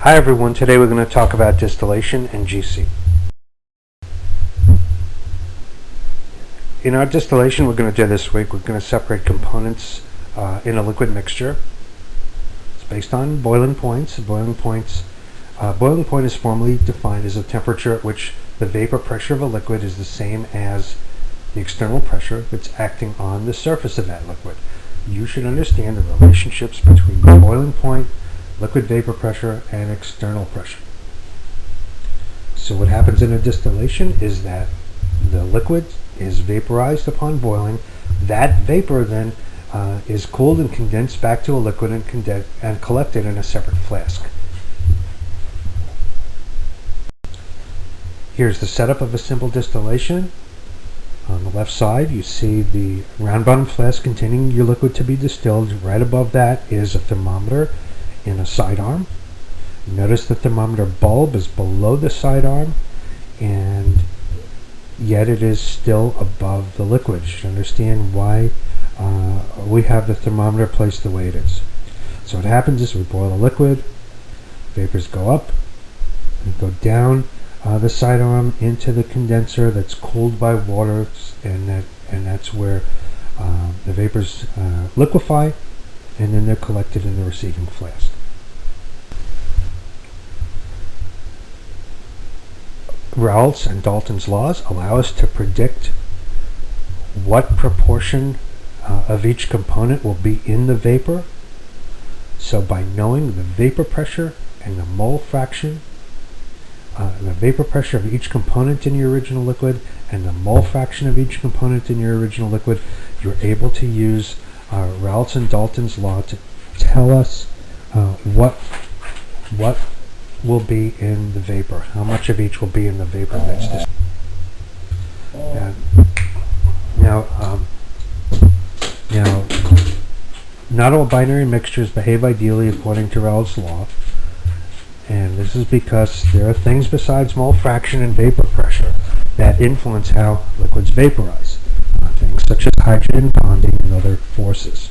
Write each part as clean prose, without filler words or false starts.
Hi everyone, today we're going to talk about distillation and GC. In our distillation we're going to do this week, we're going to separate components in a liquid mixture. It's based on boiling points. Boiling point is formally defined as a temperature at which the vapor pressure of a liquid is the same as the external pressure that's acting on the surface of that liquid. You should understand the relationships between the boiling point, liquid vapor pressure, and external pressure. So what happens in a distillation is that the liquid is vaporized upon boiling. That vapor then is cooled and condensed back to a liquid and collected in a separate flask. Here's the setup of a simple distillation. On the left side you see the round bottom flask containing your liquid to be distilled. Right above that is a thermometer in a sidearm. Notice the thermometer bulb is below the sidearm, and yet it is still above the liquid. You should understand why we have the thermometer placed the way it is. So what happens is we boil a liquid, vapors go up and go down the sidearm into the condenser that's cooled by water, and that's where the vapors liquefy, and then they're collected in the receiving flask. Raoult's and Dalton's laws allow us to predict what proportion of each component will be in the vapor. So by knowing the vapor pressure and the mole fraction, the vapor pressure of each component in your original liquid and the mole fraction of each component in your original liquid, you're able to use Raoult's and Dalton's law to tell us what will be in the vapor, how much of each will be in the vapor that's distilled. Now, not all binary mixtures behave ideally according to Raoult's law, and this is because there are things besides mole fraction and vapor pressure that influence how liquids vaporize, things such as hydrogen bonding and other forces.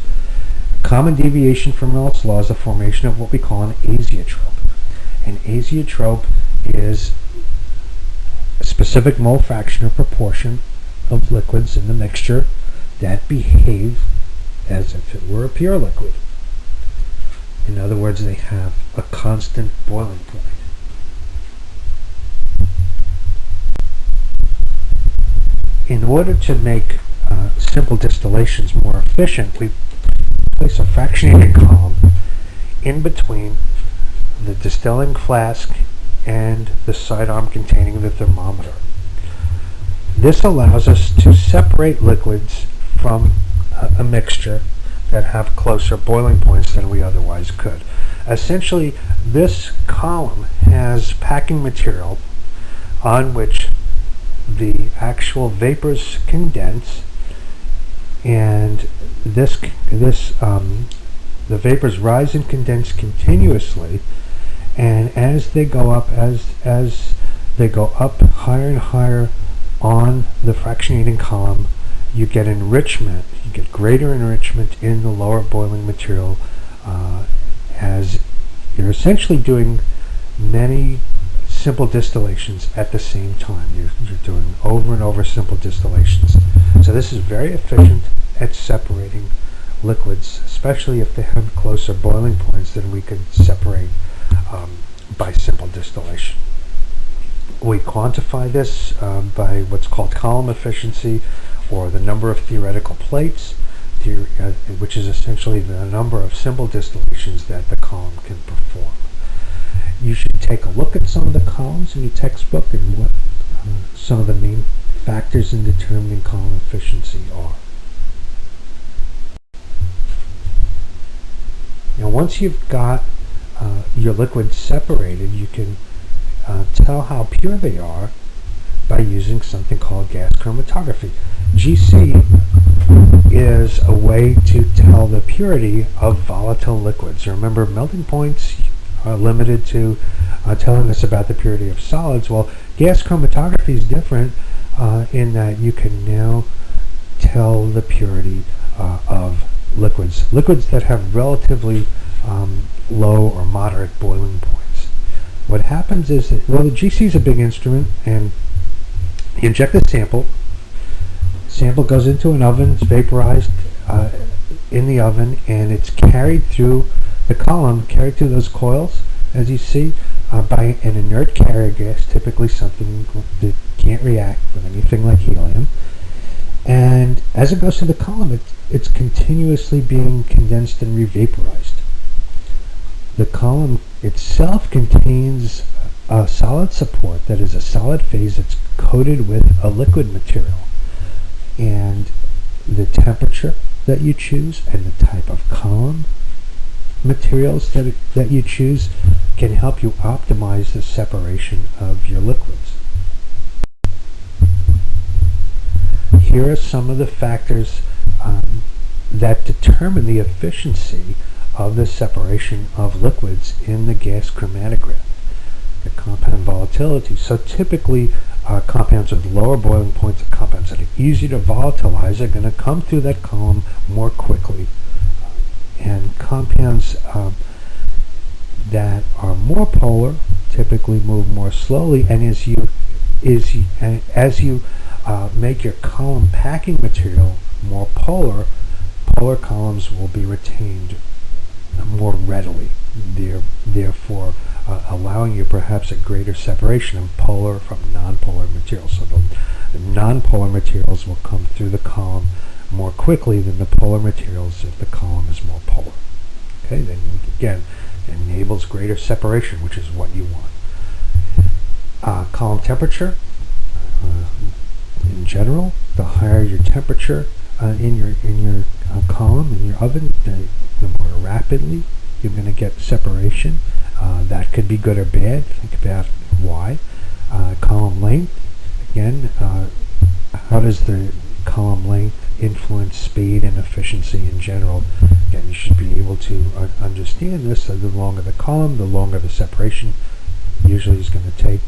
A common deviation from Raoult's law is the formation of what we call an azeotrope. An azeotrope is a specific mole fraction or proportion of liquids in the mixture that behave as if it were a pure liquid. In other words, they have a constant boiling point. In order to make simple distillations more efficient, we place a fractionating column in between the distilling flask and the sidearm containing the thermometer. This allows us to separate liquids from a mixture that have closer boiling points than we otherwise could. Essentially, this column has packing material on which the actual vapors condense, and the vapors rise and condense continuously. And as they go up, as they go up higher and higher on the fractionating column, you get enrichment. You get greater enrichment in the lower boiling material, as you're essentially doing many simple distillations at the same time. You're doing over and over simple distillations. So this is very efficient at separating liquids, especially if they have closer boiling points than we could separate by simple distillation. We quantify this by what's called column efficiency, or the number of theoretical plates, which is essentially the number of simple distillations that the column can perform. You should take a look at some of the columns in your textbook and what some of the main factors in determining column efficiency are. Now, once you've got your liquids separated, you can tell how pure they are by using something called gas chromatography. GC is a way to tell the purity of volatile liquids. Remember, melting points are limited to telling us about the purity of solids. Well, gas chromatography is different in that you can now tell the purity of liquids that have relatively low or moderate boiling points. what happens is that, well, the GC is a big instrument, and you inject the sample. Sample goes into an oven. It's vaporized in the oven, and it's carried through the column, carried through those coils, as you see, by an inert carrier gas, typically something that can't react with anything like helium. And as it goes through the column, it's continuously being condensed and revaporized. The column itself contains a solid support, that is a solid phase that's coated with a liquid material. And the temperature that you choose and the type of column materials that you choose can help you optimize the separation of your liquids. Here are some of the factors that determine the efficiency of the separation of liquids in the gas chromatograph. The compound volatility. So typically compounds with lower boiling points, compounds that are easy to volatilize, are going to come through that column more quickly. And compounds that are more polar typically move more slowly, and as you make your column packing material more polar, polar columns will be retained more readily, therefore allowing you perhaps a greater separation of polar from non-polar materials. So the non-polar materials will come through the column more quickly than the polar materials if the column is more polar. Okay, then again, it enables greater separation, which is what you want. Column temperature. In general, the higher your temperature in your column, in your oven, the more rapidly you're going to get separation. That could be good or bad. Think about why. Column length. Again, how does the column length influence speed and efficiency in general? Again, you should be able to understand this. So the longer the column, the longer the separation usually is going to take.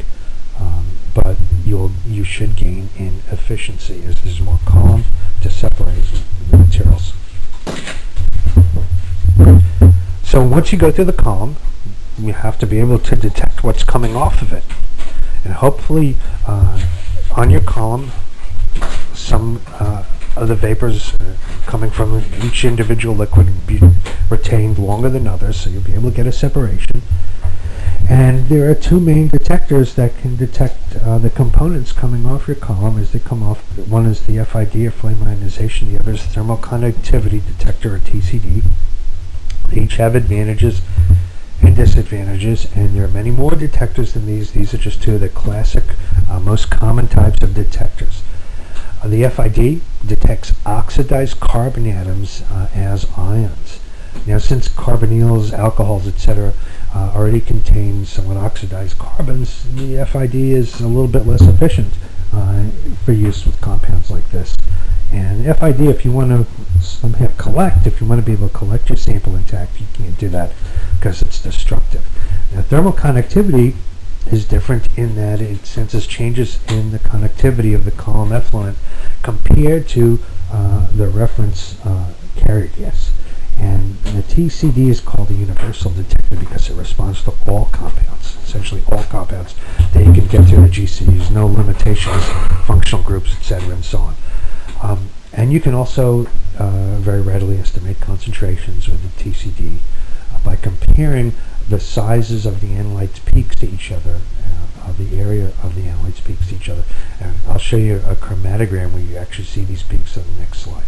But you should gain in efficiency as there's more column to separate the materials. So once you go through the column, you have to be able to detect what's coming off of it. And hopefully on your column, some of the vapors coming from each individual liquid will be retained longer than others, so you'll be able to get a separation. And there are two main detectors that can detect the components coming off your column as they come off. One is the FID, or flame ionization. The other is thermal conductivity detector, or TCD. They each have advantages and disadvantages, and there are many more detectors than these. These are just two of the classic, most common types of detectors. The FID detects oxidized carbon atoms as ions. Now, since carbonyls, alcohols, etc., already contain somewhat oxidized carbons, the FID is a little bit less efficient for use with compounds like this. And FID, if you want to somehow if you want to be able to collect your sample intact, you can't do that because it's destructive. Now, thermal conductivity is different in that it senses changes in the conductivity of the column effluent compared to the reference carrier gas. And the TCD is called a universal detector because it responds to all compounds, essentially all compounds that you can get through the GC. There's no limitations, functional groups, etc., and so on. And you can also very readily estimate concentrations with the TCD by comparing the sizes of the analytes peaks to each other, the area of the analytes peaks to each other. And I'll show you a chromatogram where you actually see these peaks on the next slide.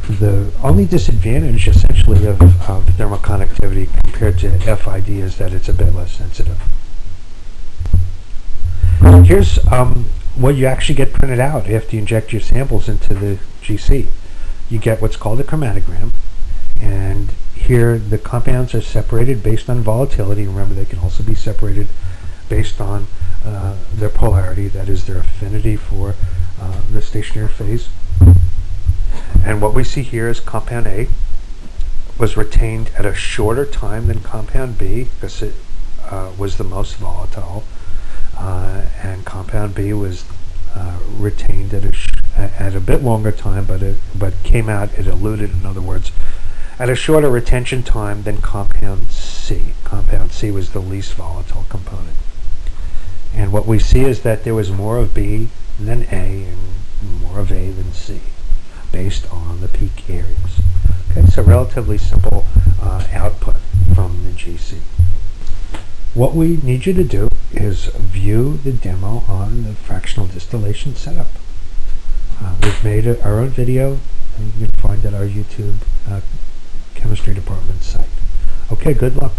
The only disadvantage, essentially, of thermal conductivity compared to FID is that it's a bit less sensitive. Here's what you actually get printed out after you inject your samples into the GC. You get what's called a chromatogram, and here the compounds are separated based on volatility. Remember, they can also be separated based on their polarity, that is, their affinity for the stationary phase. And what we see here is compound A was retained at a shorter time than compound B because it was the most volatile, and compound B was retained at a bit longer time, but came out, it eluted, in other words, at a shorter retention time than compound C. Compound C was the least volatile component. And what we see is that there was more of B than A and more of A than C, based on the peak areas. Okay, so relatively simple output from the GC. What we need you to do is view the demo on the fractional distillation setup. We've made our own video, and you can find it at our YouTube chemistry department site. Okay, good luck.